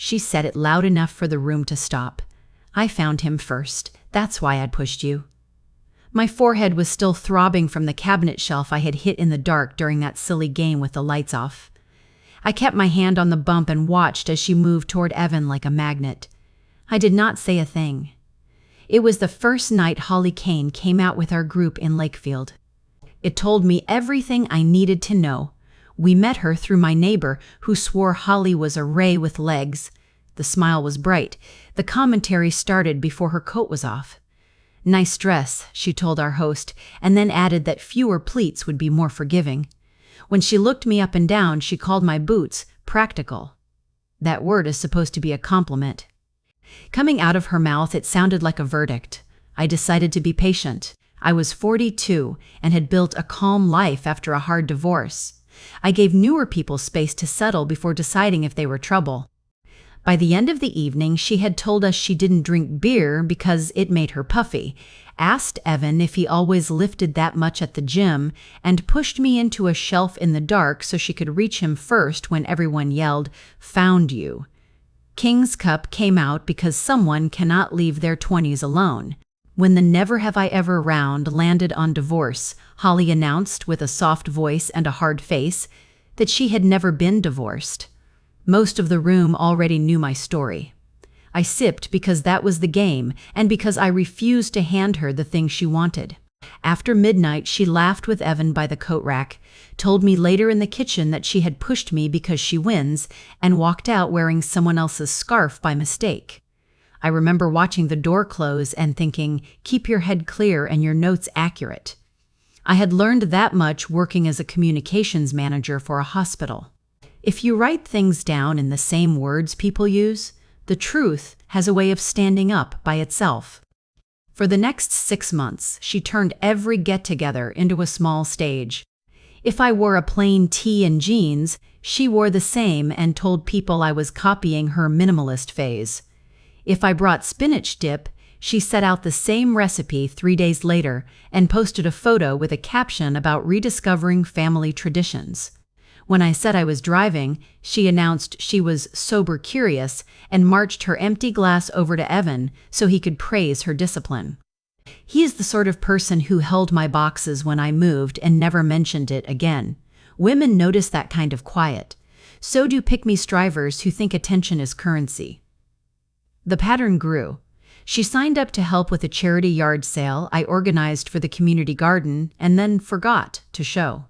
She said it loud enough for the room to stop. "I found him first. That's why I'd pushed you." My forehead was still throbbing from the cabinet shelf I had hit in the dark during that silly game with the lights off. I kept my hand on the bump and watched as she moved toward Evan like a magnet. I did not say a thing. It was the first night Holly Kane came out with our group in Lakefield. It told me everything I needed to know. We met her through my neighbor, who swore Holly was a ray with legs. The smile was bright. The commentary started before her coat was off. "Nice dress," she told our host, and then added that fewer pleats would be more forgiving. When she looked me up and down, she called my boots practical. That word is supposed to be a compliment. Coming out of her mouth, it sounded like a verdict. I decided to be patient. I was 42 and had built a calm life after a hard divorce. I gave newer people space to settle before deciding if they were trouble. By the end of the evening, she had told us she didn't drink beer because it made her puffy, asked Evan if he always lifted that much at the gym, and pushed me into a shelf in the dark so she could reach him first when everyone yelled, "Found you." King's Cup came out because someone cannot leave their 20s alone. When the Never Have I Ever round landed on divorce, Holly announced with a soft voice and a hard face that she had never been divorced. Most of the room already knew my story. I sipped because that was the game and because I refused to hand her the thing she wanted. After midnight, she laughed with Evan by the coat rack, told me later in the kitchen that she had pushed me because she wins, and walked out wearing someone else's scarf by mistake. I remember watching the door close and thinking, keep your head clear and your notes accurate. I had learned that much working as a communications manager for a hospital. If you write things down in the same words people use, the truth has a way of standing up by itself. For the next 6 months, she turned every get-together into a small stage. If I wore a plain tee and jeans, she wore the same and told people I was copying her minimalist phase. If I brought spinach dip, she set out the same recipe 3 days later and posted a photo with a caption about rediscovering family traditions. When I said I was driving, she announced she was sober curious and marched her empty glass over to Evan so he could praise her discipline. He is the sort of person who held my boxes when I moved and never mentioned it again. Women notice that kind of quiet. So do pick-me strivers who think attention is currency. The pattern grew. She signed up to help with a charity yard sale I organized for the community garden and then forgot to show.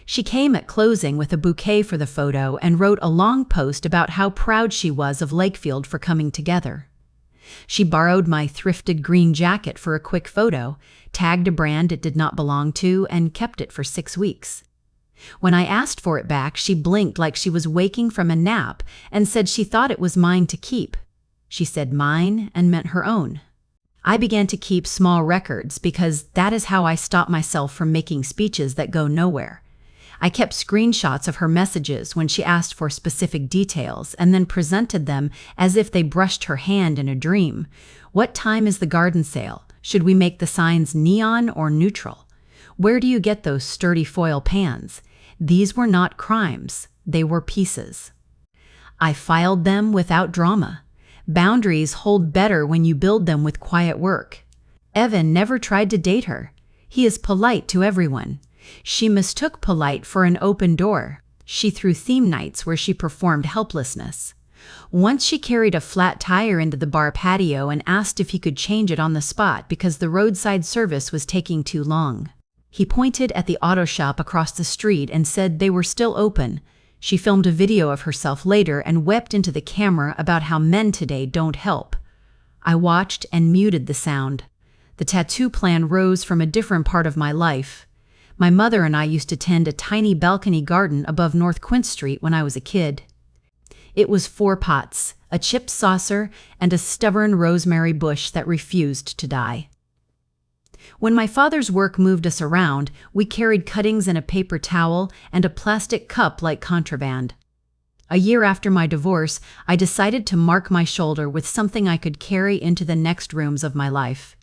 She came at closing with a bouquet for the photo and wrote a long post about how proud she was of Lakefield for coming together. She borrowed my thrifted green jacket for a quick photo, tagged a brand it did not belong to, and kept it for 6 weeks. When I asked for it back, she blinked like she was waking from a nap and said she thought it was mine to keep. She said mine and meant her own. I began to keep small records because that is how I stop myself from making speeches that go nowhere. I kept screenshots of her messages when she asked for specific details and then presented them as if they brushed her hand in a dream. What time is the garden sale? Should we make the signs neon or neutral? Where do you get those sturdy foil pans? These were not crimes. They were pieces. I filed them without drama. Boundaries hold better when you build them with quiet work. Evan never tried to date her. He is polite to everyone. She mistook polite for an open door. She threw theme nights where she performed helplessness. Once she carried a flat tire into the bar patio and asked if he could change it on the spot because the roadside service was taking too long. He pointed at the auto shop across the street and said they were still open. She filmed a video of herself later and wept into the camera about how men today don't help. I watched and muted the sound. The tattoo plan rose from a different part of my life. My mother and I used to tend a tiny balcony garden above North Quint Street when I was a kid. It was 4 pots, a chipped saucer, and a stubborn rosemary bush that refused to die. When my father's work moved us around, we carried cuttings in a paper towel and a plastic cup like contraband. A year after my divorce, I decided to mark my shoulder with something I could carry into the next rooms of my life.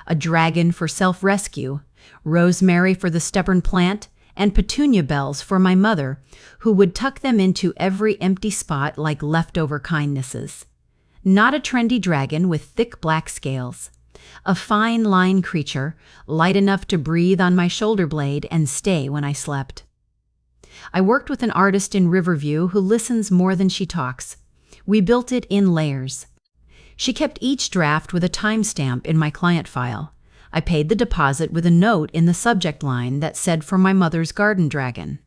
A dragon for self-rescue, rosemary for the stubborn plant, and petunia bells for my mother, who would tuck them into every empty spot like leftover kindnesses. Not a trendy dragon with thick black scales. A fine line creature, light enough to breathe on my shoulder blade and stay when I slept. I worked with an artist in Riverview who listens more than she talks. We built it in layers. She kept each draft with a timestamp in my client file. I paid the deposit with a note in the subject line that said for my mother's garden dragon.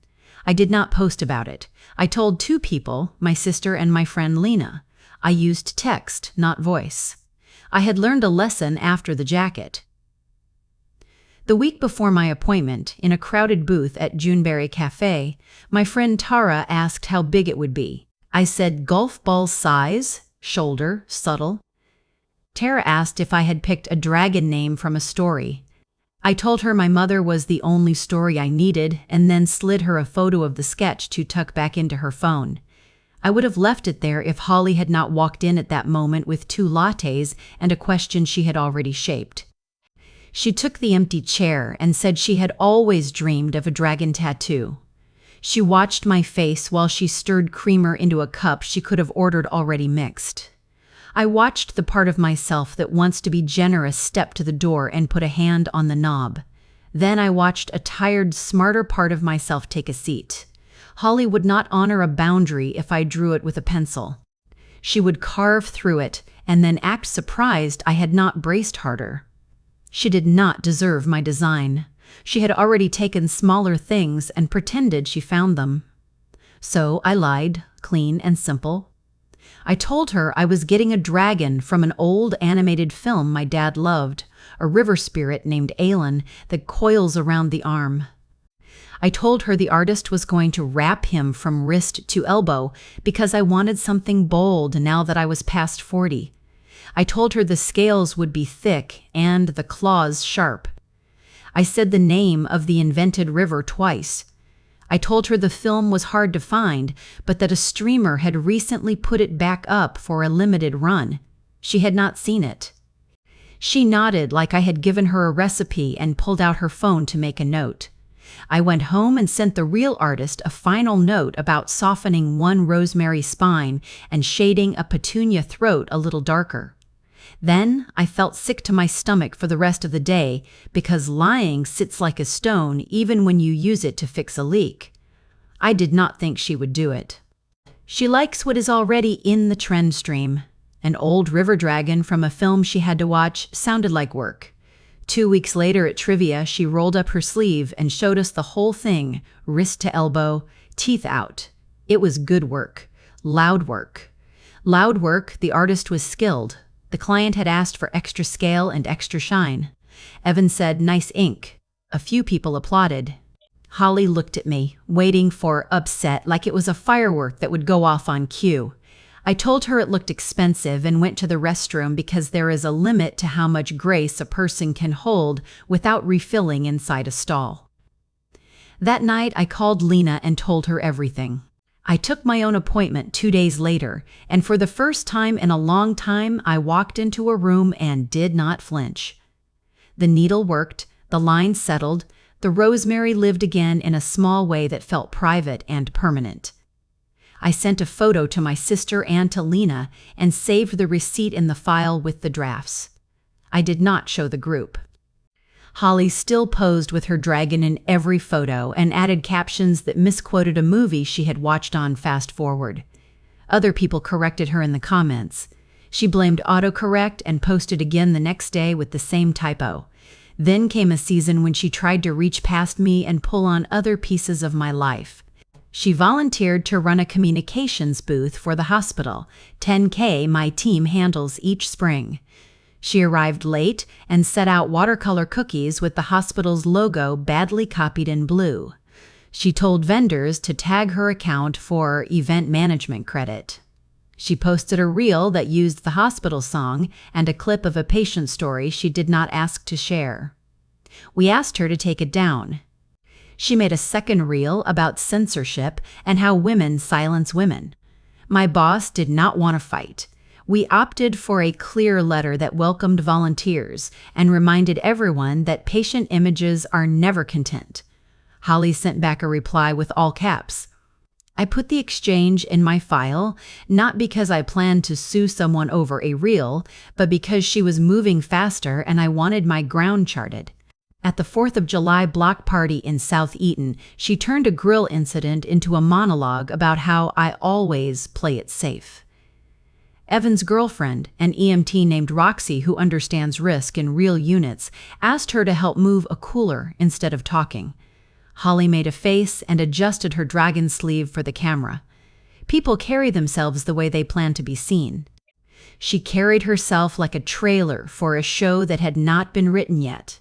I did not post about it. I told 2 people, my sister and my friend Lena. I used text, not voice. I had learned a lesson after the jacket. The week before my appointment, in a crowded booth at Juneberry Cafe, my friend Tara asked how big it would be. I said golf ball size, shoulder, subtle. Tara asked if I had picked a dragon name from a story. I told her my mother was the only story I needed and then slid her a photo of the sketch to tuck back into her phone. I would have left it there if Holly had not walked in at that moment with 2 lattes and a question she had already shaped. She took the empty chair and said she had always dreamed of a dragon tattoo. She watched my face while she stirred creamer into a cup she could have ordered already mixed. I watched the part of myself that wants to be generous step to the door and put a hand on the knob. Then I watched a tired, smarter part of myself take a seat. Holly would not honor a boundary if I drew it with a pencil. She would carve through it and then act surprised I had not braced harder. She did not deserve my design. She had already taken smaller things and pretended she found them. So I lied, clean and simple. I told her I was getting a dragon from an old animated film my dad loved, a river spirit named Aelin that coils around the arm. I told her the artist was going to wrap him from wrist to elbow because I wanted something bold now that I was past 40. I told her the scales would be thick and the claws sharp. I said the name of the invented river twice. I told her the film was hard to find, but that a streamer had recently put it back up for a limited run. She had not seen it. She nodded like I had given her a recipe and pulled out her phone to make a note. I went home and sent the real artist a final note about softening one rosemary spine and shading a petunia throat a little darker. Then I felt sick to my stomach for the rest of the day because lying sits like a stone even when you use it to fix a leak. I did not think she would do it. She likes what is already in the trend stream. An old river dragon from a film she had to watch sounded like work. 2 weeks later at trivia, she rolled up her sleeve and showed us the whole thing, wrist to elbow, teeth out. It was good work. Loud work. Loud work, the artist was skilled. The client had asked for extra scale and extra shine. Evan said, "Nice ink." A few people applauded. Holly looked at me, waiting for upset like it was a firework that would go off on cue. I told her it looked expensive and went to the restroom because there is a limit to how much grace a person can hold without refilling inside a stall. That night, I called Lena and told her everything. I took my own appointment 2 days later, and for the first time in a long time, I walked into a room and did not flinch. The needle worked, the line settled, the rosemary lived again in a small way that felt private and permanent. I sent a photo to my sister and to Lena and saved the receipt in the file with the drafts. I did not show the group. Holly still posed with her dragon in every photo and added captions that misquoted a movie she had watched on Fast Forward. Other people corrected her in the comments. She blamed autocorrect and posted again the next day with the same typo. Then came a season when she tried to reach past me and pull on other pieces of my life. She volunteered to run a communications booth for the hospital, 10K my team handles each spring. She arrived late and set out watercolor cookies with the hospital's logo badly copied in blue. She told vendors to tag her account for event management credit. She posted a reel that used the hospital song and a clip of a patient story she did not ask to share. We asked her to take it down. She made a second reel about censorship and how women silence women. My boss did not want to fight. We opted for a clear letter that welcomed volunteers and reminded everyone that patient images are never content. Holly sent back a reply with all caps. I put the exchange in my file, not because I planned to sue someone over a reel, but because she was moving faster and I wanted my ground charted. At the 4th of July block party in South Eaton, she turned a grill incident into a monologue about how I always play it safe. Evan's girlfriend, an EMT named Roxy who understands risk in real units, asked her to help move a cooler instead of talking. Holly made a face and adjusted her dragon sleeve for the camera. People carry themselves the way they plan to be seen. She carried herself like a trailer for a show that had not been written yet.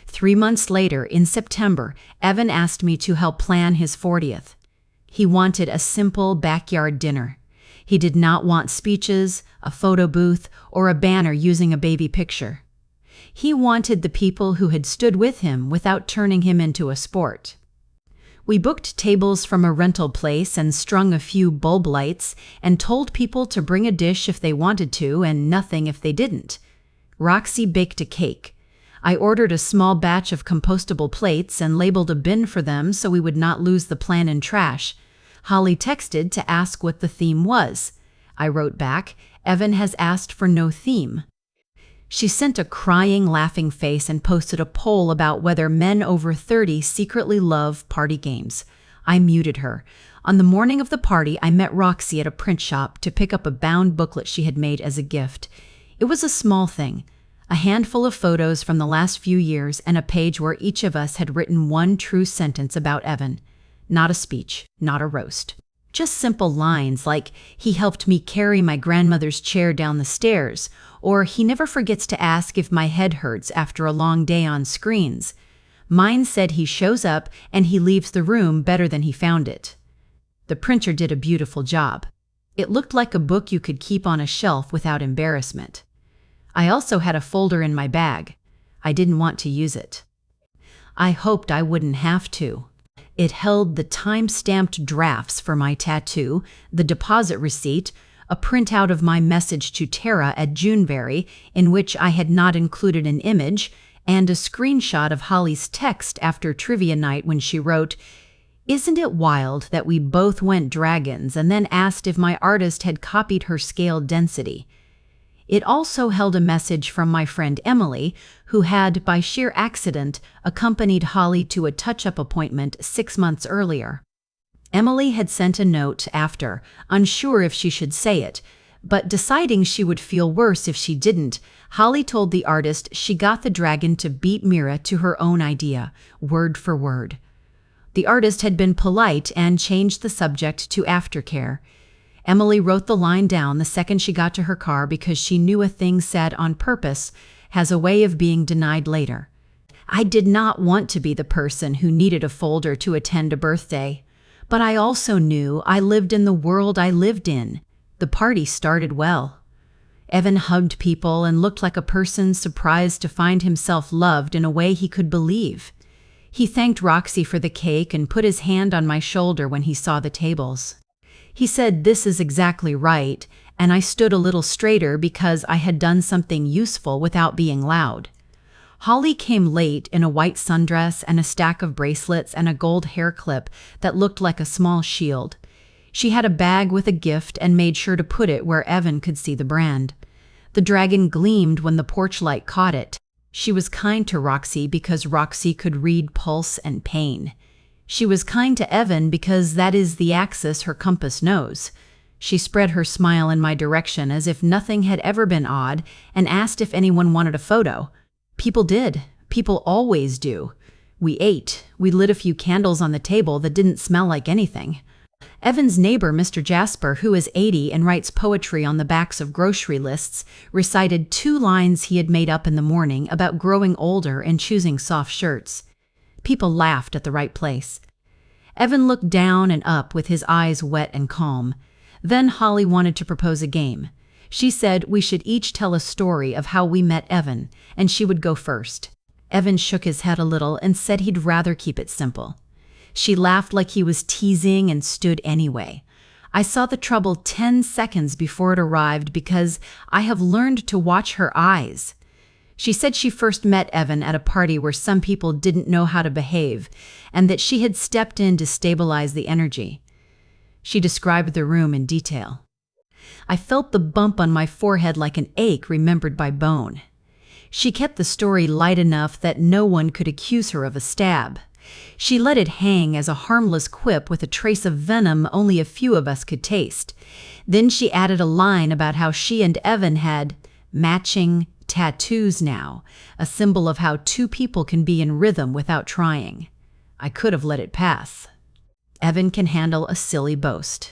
3 months later, in September, Evan asked me to help plan his 40th. He wanted a simple backyard dinner. He did not want speeches, a photo booth, or a banner using a baby picture. He wanted the people who had stood with him without turning him into a sport. We booked tables from a rental place and strung a few bulb lights and told people to bring a dish if they wanted to and nothing if they didn't. Roxy baked a cake. I ordered a small batch of compostable plates and labeled a bin for them so we would not lose the plan in trash. Holly texted to ask what the theme was. I wrote back, Evan has asked for no theme. She sent a crying, laughing face and posted a poll about whether men over 30 secretly love party games. I muted her. On the morning of the party, I met Roxy at a print shop to pick up a bound booklet she had made as a gift. It was a small thing, a handful of photos from the last few years and a page where each of us had written one true sentence about Evan. Not a speech, not a roast. Just simple lines like, he helped me carry my grandmother's chair down the stairs, or he never forgets to ask if my head hurts after a long day on screens. Mine said he shows up and he leaves the room better than he found it. The printer did a beautiful job. It looked like a book you could keep on a shelf without embarrassment. I also had a folder in my bag. I didn't want to use it. I hoped I wouldn't have to. It held the time-stamped drafts for my tattoo, the deposit receipt, a printout of my message to Tara at Juneberry, in which I had not included an image, and a screenshot of Holly's text after trivia night when she wrote, "Isn't it wild that we both went dragons and then asked if my artist had copied her scale density?" It also held a message from my friend Emily, who had, by sheer accident, accompanied Holly to a touch-up appointment 6 months earlier. Emily had sent a note after, unsure if she should say it, but deciding she would feel worse if she didn't. Holly told the artist she got the dragon to beat Mira to her own idea, word for word. The artist had been polite and changed the subject to aftercare. Emily wrote the line down the second she got to her car because she knew a thing said on purpose has a way of being denied later. I did not want to be the person who needed a folder to attend a birthday, but I also knew I lived in the world I lived in. The party started well. Evan hugged people and looked like a person surprised to find himself loved in a way he could believe. He thanked Roxy for the cake and put his hand on my shoulder when he saw the tables. He said, "This is exactly right," and I stood a little straighter because I had done something useful without being loud. Holly came late in a white sundress and a stack of bracelets and a gold hair clip that looked like a small shield. She had a bag with a gift and made sure to put it where Evan could see the brand. The dragon gleamed when the porch light caught it. She was kind to Roxy because Roxy could read pulse and pain. She was kind to Evan because that is the axis her compass knows. She spread her smile in my direction as if nothing had ever been odd and asked if anyone wanted a photo. People did. People always do. We ate. We lit a few candles on the table that didn't smell like anything. Evan's neighbor, Mr. Jasper, who is 80 and writes poetry on the backs of grocery lists, recited 2 lines he had made up in the morning about growing older and choosing soft shirts. People laughed at the right place. Evan looked down and up with his eyes wet and calm. Then Holly wanted to propose a game. She said we should each tell a story of how we met Evan, and she would go first. Evan shook his head a little and said he'd rather keep it simple. She laughed like he was teasing and stood anyway. I saw the trouble 10 seconds before it arrived because I have learned to watch her eyes. She said she first met Evan at a party where some people didn't know how to behave, and that she had stepped in to stabilize the energy. She described the room in detail. I felt the bump on my forehead like an ache remembered by bone. She kept the story light enough that no one could accuse her of a stab. She let it hang as a harmless quip with a trace of venom only a few of us could taste. Then she added a line about how she and Evan had matching tattoos now, a symbol of how two people can be in rhythm without trying. I could have let it pass. Evan can handle a silly boast.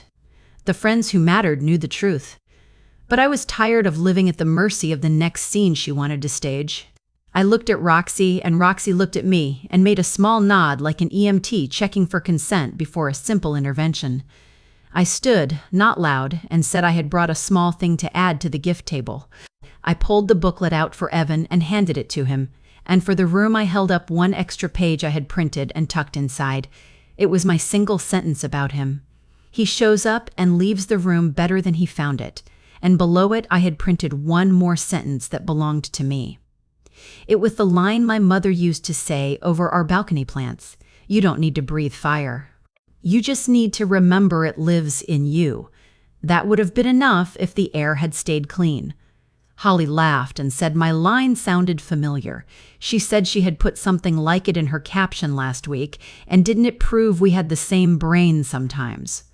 The friends who mattered knew the truth. But I was tired of living at the mercy of the next scene she wanted to stage. I looked at Roxy, and Roxy looked at me and made a small nod like an EMT checking for consent before a simple intervention. I stood, not loud, and said I had brought a small thing to add to the gift table. I pulled the booklet out for Evan and handed it to him, and for the room I held up one extra page I had printed and tucked inside. It was my single sentence about him. He shows up and leaves the room better than he found it, and below it I had printed one more sentence that belonged to me. It was the line my mother used to say over our balcony plants. You don't need to breathe fire. You just need to remember it lives in you. That would have been enough if the air had stayed clean. Holly laughed and said my line sounded familiar. She said she had put something like it in her caption last week, and didn't it prove we had the same brain sometimes?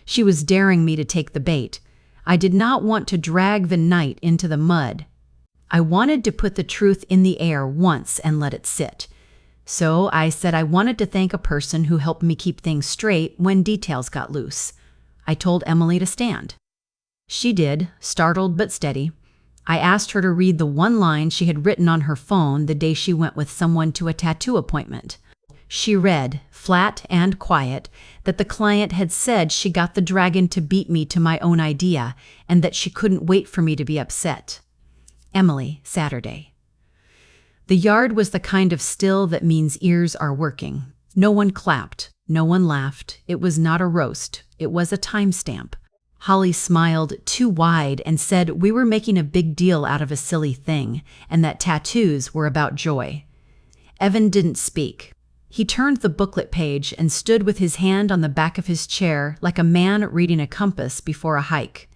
She was daring me to take the bait. I did not want to drag the night into the mud. I wanted to put the truth in the air once and let it sit. So I said I wanted to thank a person who helped me keep things straight when details got loose. I told Emily to stand. She did, startled but steady. I asked her to read the one line she had written on her phone the day she went with someone to a tattoo appointment. She read, flat and quiet, that the client had said she got the dragon to beat me to my own idea, and that she couldn't wait for me to be upset. Emily, Saturday. The yard was the kind of still that means ears are working. No one clapped. No one laughed. It was not a roast. It was a timestamp. Holly smiled too wide and said we were making a big deal out of a silly thing, and that tattoos were about joy. Evan didn't speak. He turned the booklet page and stood with his hand on the back of his chair like a man reading a compass before a hike.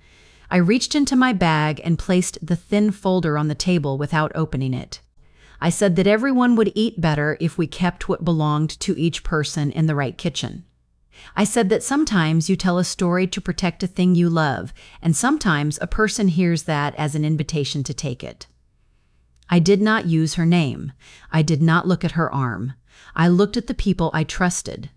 I reached into my bag and placed the thin folder on the table without opening it. I said that everyone would eat better if we kept what belonged to each person in the right kitchen. I said that sometimes you tell a story to protect a thing you love, and sometimes a person hears that as an invitation to take it. I did not use her name. I did not look at her arm. I looked at the people I trusted.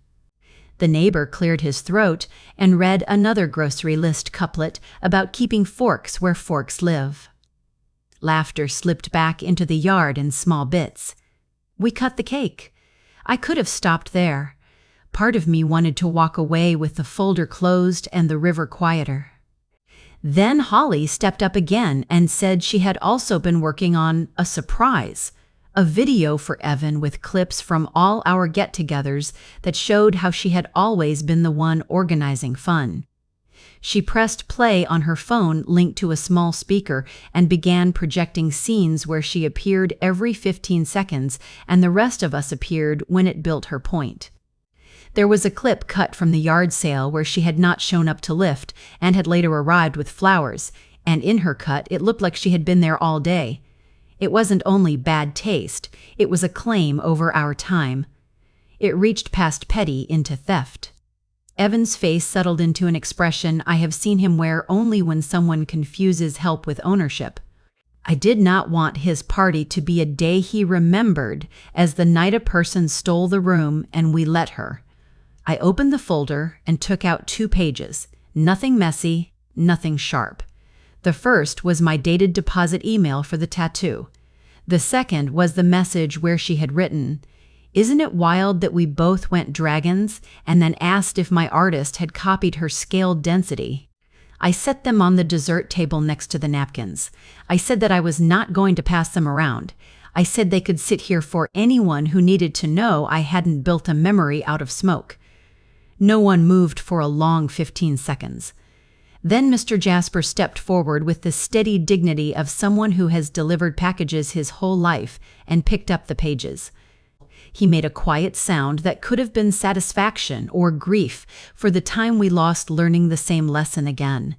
The neighbor cleared his throat and read another grocery list couplet about keeping forks where forks live. Laughter slipped back into the yard in small bits. We cut the cake. I could have stopped there. Part of me wanted to walk away with the folder closed and the river quieter. Then Holly stepped up again and said she had also been working on a surprise, a video for Evan with clips from all our get-togethers that showed how she had always been the one organizing fun. She pressed play on her phone linked to a small speaker and began projecting scenes where she appeared every 15 seconds and the rest of us appeared when it built her point. There was a clip cut from the yard sale where she had not shown up to lift and had later arrived with flowers, and in her cut it looked like she had been there all day. It wasn't only bad taste, it was a claim over our time. It reached past petty into theft. Evan's face settled into an expression I have seen him wear only when someone confuses help with ownership. I did not want his party to be a day he remembered as the night a person stole the room and we let her. I opened the folder and took out 2 pages, nothing messy, nothing sharp. The first was my dated deposit email for the tattoo. The second was the message where she had written, "Isn't it wild that we both went dragons?" and then asked if my artist had copied her scaled density. I set them on the dessert table next to the napkins. I said that I was not going to pass them around. I said they could sit here for anyone who needed to know I hadn't built a memory out of smoke. No one moved for a long 15 seconds. Then Mr. Jasper stepped forward with the steady dignity of someone who has delivered packages his whole life and picked up the pages. He made a quiet sound that could have been satisfaction or grief for the time we lost learning the same lesson again.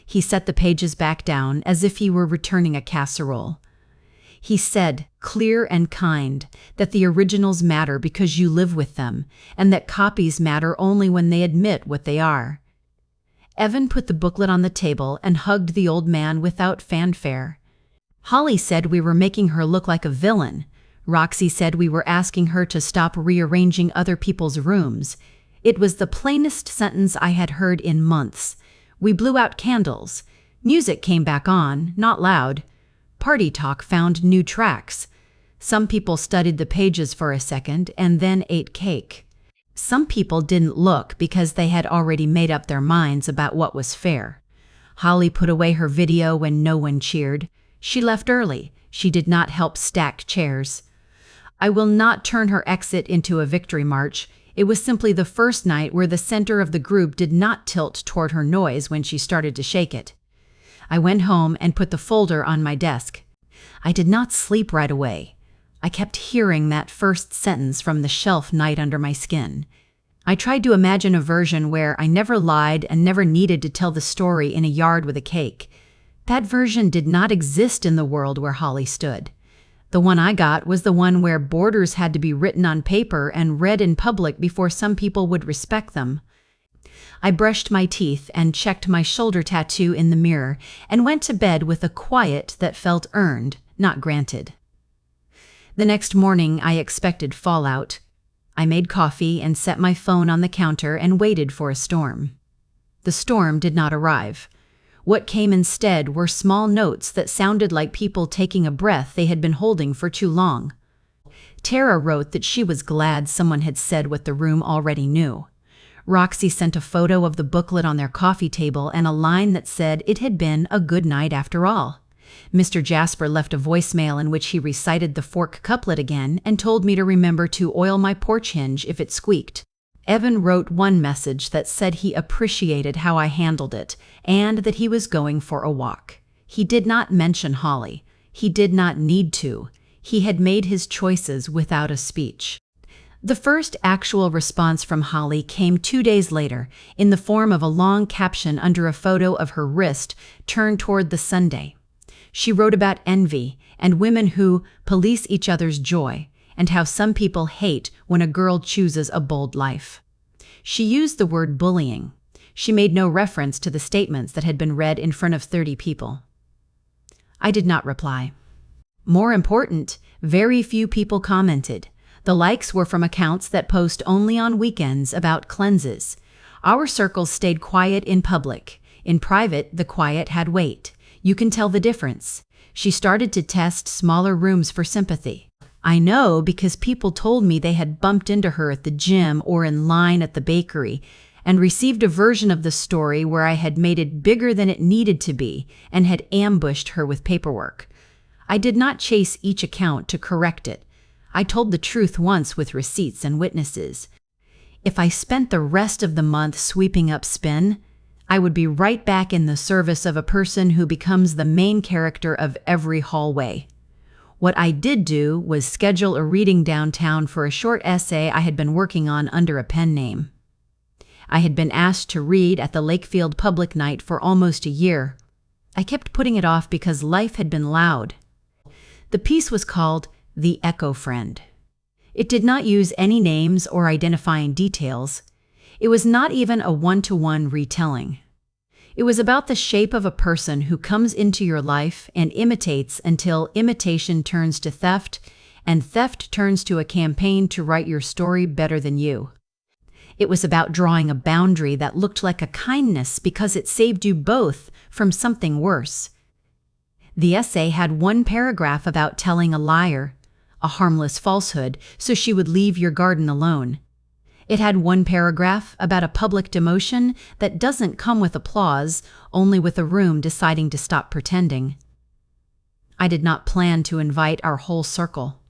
He set the pages back down as if he were returning a casserole. He said, clear and kind, that the originals matter because you live with them, and that copies matter only when they admit what they are. Evan put the booklet on the table and hugged the old man without fanfare. Holly said we were making her look like a villain. Roxy said we were asking her to stop rearranging other people's rooms. It was the plainest sentence I had heard in months. We blew out candles. Music came back on, not loud. Party talk found new tracks. Some people studied the pages for a second and then ate cake. Some people didn't look because they had already made up their minds about what was fair. Holly put away her video when no one cheered. She left early. She did not help stack chairs. I will not turn her exit into a victory march. It was simply the first night where the center of the group did not tilt toward her noise when she started to shake it. I went home and put the folder on my desk. I did not sleep right away. I kept hearing that first sentence from the shelf night under my skin. I tried to imagine a version where I never lied and never needed to tell the story in a yard with a cake. That version did not exist in the world where Holly stood. The one I got was the one where borders had to be written on paper and read in public before some people would respect them. I brushed my teeth and checked my shoulder tattoo in the mirror and went to bed with a quiet that felt earned, not granted. The next morning I expected fallout. I made coffee and set my phone on the counter and waited for a storm. The storm did not arrive. What came instead were small notes that sounded like people taking a breath they had been holding for too long. Tara wrote that she was glad someone had said what the room already knew. Roxy sent a photo of the booklet on their coffee table and a line that said it had been a good night after all. Mr. Jasper left a voicemail in which he recited the fork couplet again and told me to remember to oil my porch hinge if it squeaked. Evan wrote one message that said he appreciated how I handled it and that he was going for a walk. He did not mention Holly. He did not need to. He had made his choices without a speech. The first actual response from Holly came 2 days later in the form of a long caption under a photo of her wrist turned toward the Sunday. She wrote about envy and women who police each other's joy, and how some people hate when a girl chooses a bold life. She used the word bullying. She made no reference to the statements that had been read in front of 30 people. I did not reply. More important, very few people commented. The likes were from accounts that post only on weekends about cleanses. Our circles stayed quiet in public. In private, the quiet had weight. You can tell the difference. She started to test smaller rooms for sympathy. I know because people told me they had bumped into her at the gym or in line at the bakery and received a version of the story where I had made it bigger than it needed to be and had ambushed her with paperwork. I did not chase each account to correct it. I told the truth once with receipts and witnesses. If I spent the rest of the month sweeping up spin, I would be right back in the service of a person who becomes the main character of every hallway. What I did do was schedule a reading downtown for a short essay I had been working on under a pen name. I had been asked to read at the Lakefield Public Night for almost a year. I kept putting it off because life had been loud. The piece was called The Echo Friend. It did not use any names or identifying details. It was not even a one-to-one retelling. It was about the shape of a person who comes into your life and imitates until imitation turns to theft, and theft turns to a campaign to write your story better than you. It was about drawing a boundary that looked like a kindness because it saved you both from something worse. The essay had one paragraph about telling a liar, a harmless falsehood, so she would leave your garden alone. It had one paragraph about a public demotion that doesn't come with applause, only with a room deciding to stop pretending. I did not plan to invite our whole circle.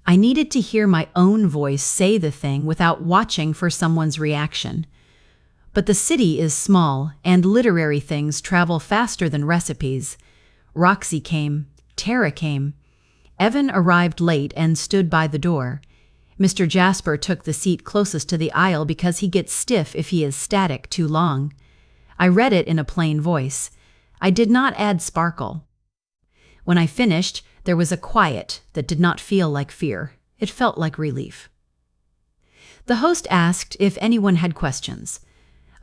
I needed to hear my own voice say the thing without watching for someone's reaction. But the city is small, and literary things travel faster than recipes. Roxy came. Tara came. Evan arrived late and stood by the door. Mr. Jasper took the seat closest to the aisle because he gets stiff if he is static too long. I read it in a plain voice. I did not add sparkle. When I finished, there was a quiet that did not feel like fear. It felt like relief. The host asked if anyone had questions.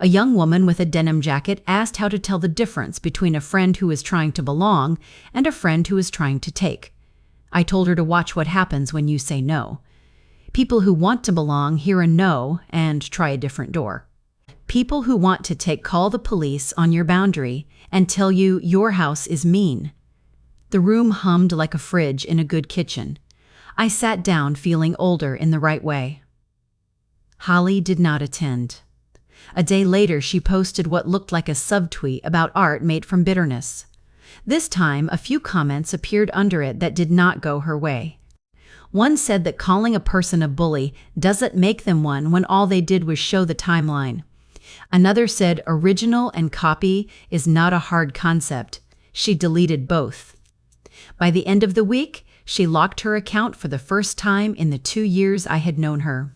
A young woman with a denim jacket asked how to tell the difference between a friend who is trying to belong and a friend who is trying to take. I told her to watch what happens when you say no. People who want to belong hear a no and try a different door. People who want to take call the police on your boundary and tell you your house is mean. The room hummed like a fridge in a good kitchen. I sat down feeling older in the right way. Holly did not attend. A day later, she posted what looked like a subtweet about art made from bitterness. This time, a few comments appeared under it that did not go her way. One said that calling a person a bully doesn't make them one when all they did was show the timeline. Another said original and copy is not a hard concept. She deleted both. By the end of the week, she locked her account for the first time in the 2 years I had known her.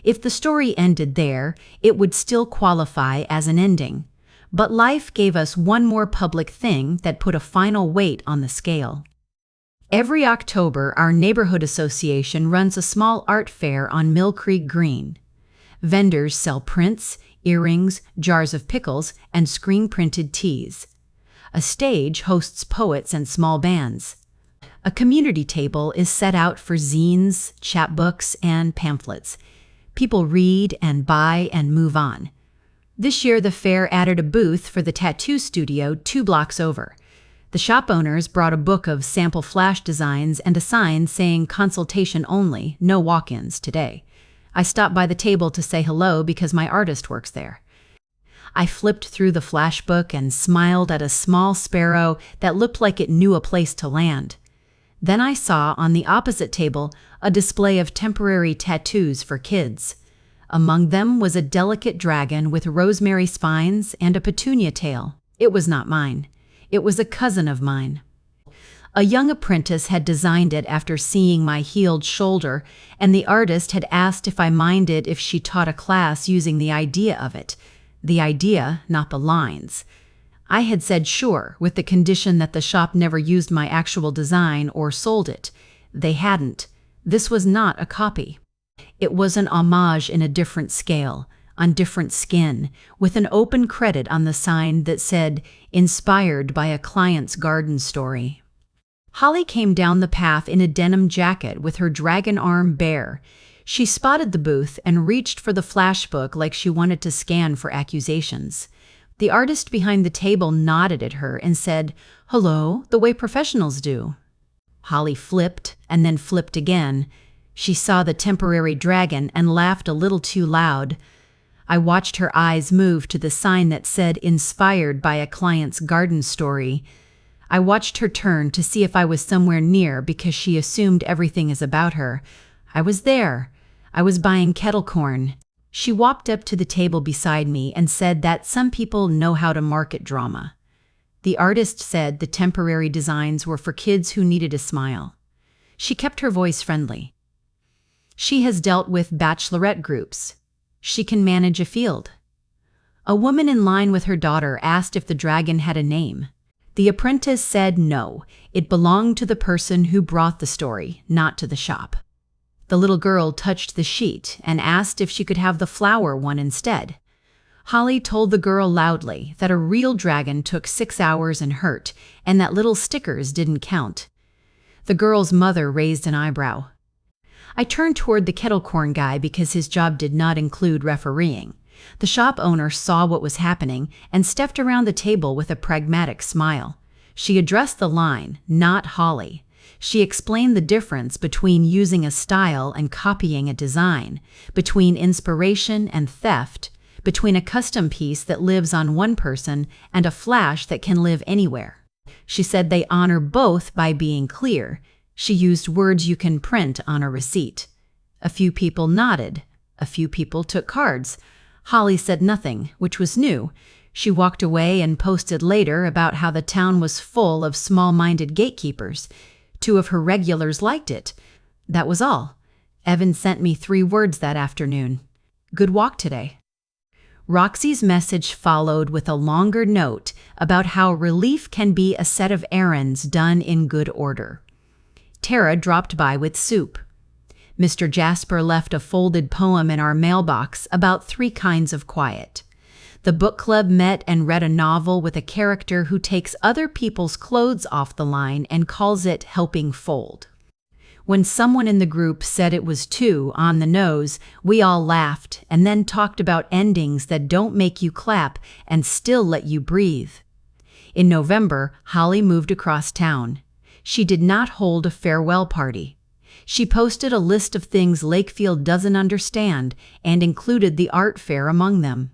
If the story ended there, it would still qualify as an ending. But life gave us one more public thing that put a final weight on the scale. Every October, our neighborhood association runs a small art fair on Mill Creek Green. Vendors sell prints, earrings, jars of pickles, and screen-printed tees. A stage hosts poets and small bands. A community table is set out for zines, chapbooks, and pamphlets. People read and buy and move on. This year, the fair added a booth for the tattoo studio 2 blocks over. The shop owners brought a book of sample flash designs and a sign saying consultation only, no walk-ins today. I stopped by the table to say hello because my artist works there. I flipped through the flash book and smiled at a small sparrow that looked like it knew a place to land. Then I saw on the opposite table a display of temporary tattoos for kids. Among them was a delicate dragon with rosemary spines and a petunia tail. It was not mine. It was a cousin of mine. A young apprentice had designed it after seeing my healed shoulder, and the artist had asked if I minded if she taught a class using the idea of it. The idea, not the lines. I had said sure, with the condition that the shop never used my actual design or sold it. They hadn't. This was not a copy. It was an homage in a different scale, on different skin, with an open credit on the sign that said, "Inspired by a client's garden story." Holly came down the path in a denim jacket with her dragon arm bare. She spotted the booth and reached for the flash book like she wanted to scan for accusations. The artist behind the table nodded at her and said, "Hello, the way professionals do." Holly flipped and then flipped again. She saw the temporary dragon and laughed a little too loud. I watched her eyes move to the sign that said "Inspired by a client's garden story." I watched her turn to see if I was somewhere near because she assumed everything is about her. I was there. I was buying kettle corn. She walked up to the table beside me and said that some people know how to market drama. The artist said the temporary designs were for kids who needed a smile. She kept her voice friendly. She has dealt with bachelorette groups. She can manage a field. A woman in line with her daughter asked if the dragon had a name. The apprentice said no, it belonged to the person who brought the story, not to the shop. The little girl touched the sheet and asked if she could have the flower one instead. Holly told the girl loudly that a real dragon took 6 hours and hurt, and that little stickers didn't count. The girl's mother raised an eyebrow. I turned toward the kettle corn guy because his job did not include refereeing. The shop owner saw what was happening and stepped around the table with a pragmatic smile. She addressed the line, not Holly. She explained the difference between using a style and copying a design, between inspiration and theft, between a custom piece that lives on one person and a flash that can live anywhere. She said they honor both by being clear. She used words you can print on a receipt. A few people nodded. A few people took cards. Holly said nothing, which was new. She walked away and posted later about how the town was full of small-minded gatekeepers. 2 of her regulars liked it. That was all. Evan sent me 3 words that afternoon. Good walk today. Roxy's message followed with a longer note about how relief can be a set of errands done in good order. Tara dropped by with soup. Mr. Jasper left a folded poem in our mailbox about 3 kinds of quiet. The book club met and read a novel with a character who takes other people's clothes off the line and calls it helping fold. When someone in the group said it was too on the nose, we all laughed and then talked about endings that don't make you clap and still let you breathe. In November, Holly moved across town. She did not hold a farewell party. She posted a list of things Lakefield doesn't understand and included the art fair among them.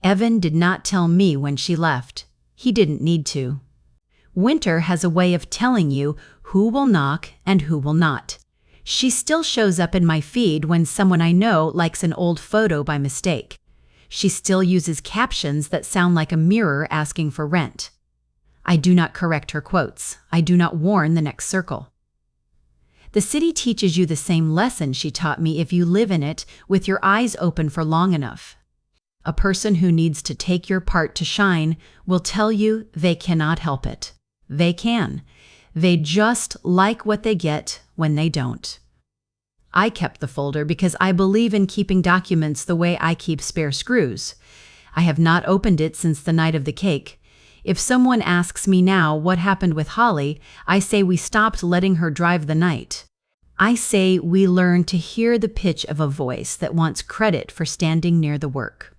Evan did not tell me when she left. He didn't need to. Winter has a way of telling you who will knock and who will not. She still shows up in my feed when someone I know likes an old photo by mistake. She still uses captions that sound like a mirror asking for rent. I do not correct her quotes. I do not warn the next circle. The city teaches you the same lesson she taught me if you live in it with your eyes open for long enough. A person who needs to take your part to shine will tell you they cannot help it. They can. They just like what they get when they don't. I kept the folder because I believe in keeping documents the way I keep spare screws. I have not opened it since the night of the cake. If someone asks me now what happened with Holly, I say we stopped letting her drive the night. I say we learned to hear the pitch of a voice that wants credit for standing near the work.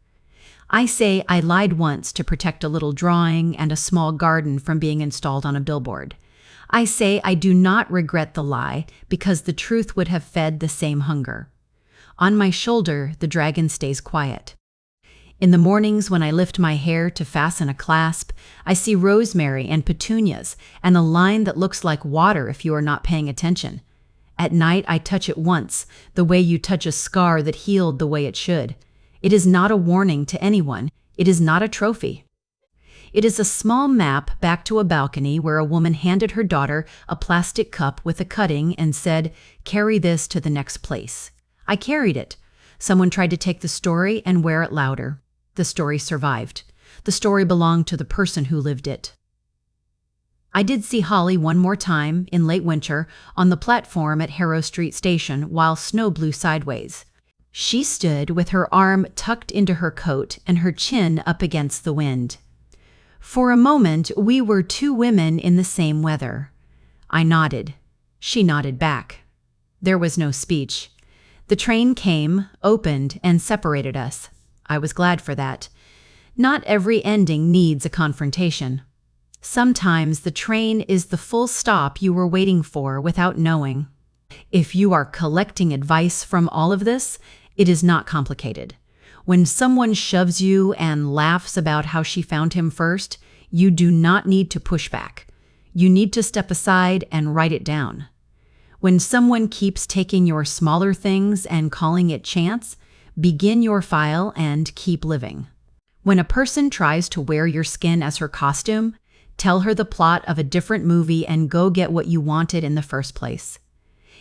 I say I lied once to protect a little drawing and a small garden from being installed on a billboard. I say I do not regret the lie because the truth would have fed the same hunger. On my shoulder, the dragon stays quiet. In the mornings when I lift my hair to fasten a clasp, I see rosemary and petunias and a line that looks like water if you are not paying attention. At night, I touch it once, the way you touch a scar that healed the way it should. It is not a warning to anyone. It is not a trophy. It is a small map back to a balcony where a woman handed her daughter a plastic cup with a cutting and said, "Carry this to the next place." I carried it. Someone tried to take the story and wear it louder. The story survived. The story belonged to the person who lived it. I did see Holly one more time in late winter on the platform at Harrow Street Station while snow blew sideways. She stood with her arm tucked into her coat and her chin up against the wind. For a moment, we were 2 women in the same weather. I nodded. She nodded back. There was no speech. The train came, opened, and separated us. I was glad for that. Not every ending needs a confrontation. Sometimes the train is the full stop you were waiting for without knowing. If you are collecting advice from all of this, it is not complicated. When someone shoves you and laughs about how she found him first, you do not need to push back. You need to step aside and write it down. When someone keeps taking your smaller things and calling it chance, begin your file and keep living. When a person tries to wear your skin as her costume, tell her the plot of a different movie and go get what you wanted in the first place.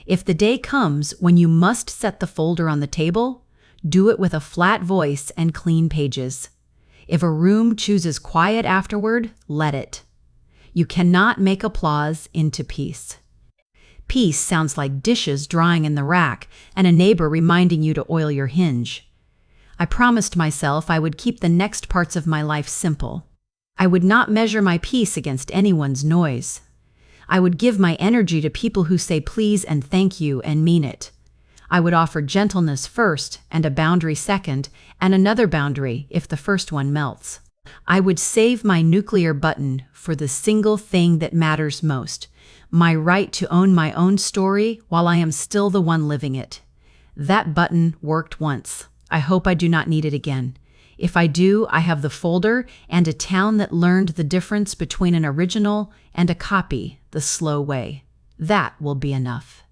If the day comes when you must set the folder on the table, do it with a flat voice and clean pages. If a room chooses quiet afterward, let it. You cannot make applause into peace. Peace sounds like dishes drying in the rack and a neighbor reminding you to oil your hinge. I promised myself I would keep the next parts of my life simple. I would not measure my peace against anyone's noise. I would give my energy to people who say please and thank you and mean it. I would offer gentleness first and a boundary second and another boundary if the first one melts. I would save my nuclear button for the single thing that matters most, my right to own my own story while I am still the one living it. That button worked once. I hope I do not need it again. If I do, I have the folder and a town that learned the difference between an original and a copy the slow way. That will be enough.